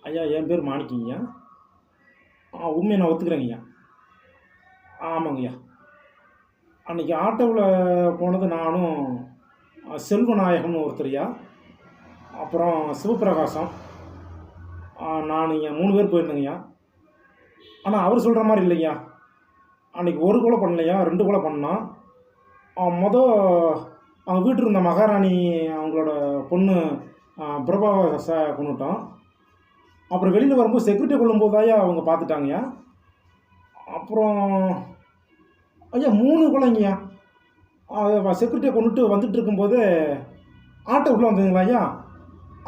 ஐயா என் பேர் மாணிக்கங்கய்யா. உண்மையை நான் ஒத்துக்கிறேங்கய்யா. ஆமாங்கய்யா. அன்னைக்கு ஆட்டோவில் போனது நானும், செல்வநாயகம்னு ஒருத்தர்யா, அப்புறம் சிவப்பிரகாசம், நானுங்க 3 பேர் போயிருந்தேங்கய்யா. ஆனால் அவர் சொல்கிற மாதிரி இல்லைங்கய்யா. அன்னைக்கு ஒரு கொலை பண்ணலையா, 2 கொலை பண்ணோம். அவங்க வீட்டில் இருந்த மகாராணி அவங்களோட பொண்ணு பிரபாவை கொண்டுட்டோம். அப்புறம் வெளியில் வரும்போது செக்யூரிட்டி கொள்ளும்போது தாயா அவங்க பார்த்துட்டாங்கய்யா. அப்புறம் ஐயா 3 கொலைங்கய்யா. செக்யூரிட்டியை கொண்டுட்டு வந்துட்டு இருக்கும்போது ஆட்டோ உள்ளே வந்ததுங்களா ஐயா.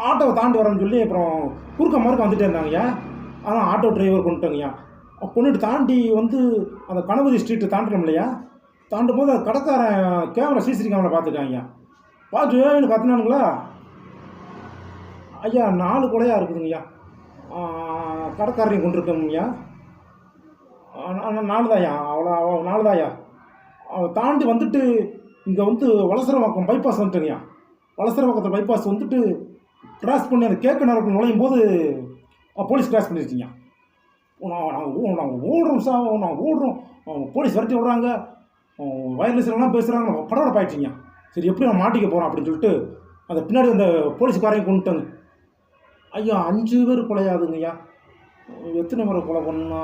ஆட்டோவை தாண்டி வரேன்னு சொல்லி அப்புறம் குறுக்க மார்க்க வந்துட்டே இருந்தாங்கய்யா. ஆனால் ஆட்டோ டிரைவர் கொண்டுட்டோங்கய்யா. கொண்டுட்டு தாண்டி வந்து அந்த கணபதி ஸ்ட்ரீட்டை தாண்டுறோம் இல்லையா, தாண்டும் போது அது கடைக்காரன் கேமரா சிசிடிவி கேமரா பார்த்துட்டாங்கய்யா. பார்த்து வேணும்னு கத்துனானுங்களா ஐயா. 4 கொலையாக இருக்குதுங்கய்யா. கடைக்காரரையும் கொண்டிருக்கோங்கய்யா. 4 தாயா, அவ்வளோ 4 தாயா. தாண்டி வந்துட்டு இங்கே வந்து வலசரவாக்கம் பைபாஸ் வந்துட்டேங்கய்யா. வலசரவாக்கத்தில் பைபாஸ் வந்துட்டு கிராஸ் பண்ணி அந்த கேட்க நேரத்தில் நுழையும் போது போலீஸ் கிராஸ் பண்ணிருச்சிங்க. நாங்கள் ஓடுறோம் சார், நாங்கள் ஓடுறோம், போலீஸ் விரட்டி விடுறாங்க, வயர்லெஸ்லாம் பேசுகிறாங்க, படபடப்பாயிடுச்சிங்க. சரி எப்படி நான் மாட்டிக்க போகிறோம் அப்படின்னு சொல்லிட்டு அந்த பின்னாடி அந்த போலீஸ்காரையும் கொண்டுட்டாங்க ஐயா. 5 பேர் கொலையாதுங்கய்யா. எத்தனை முறை கொலை பண்ணா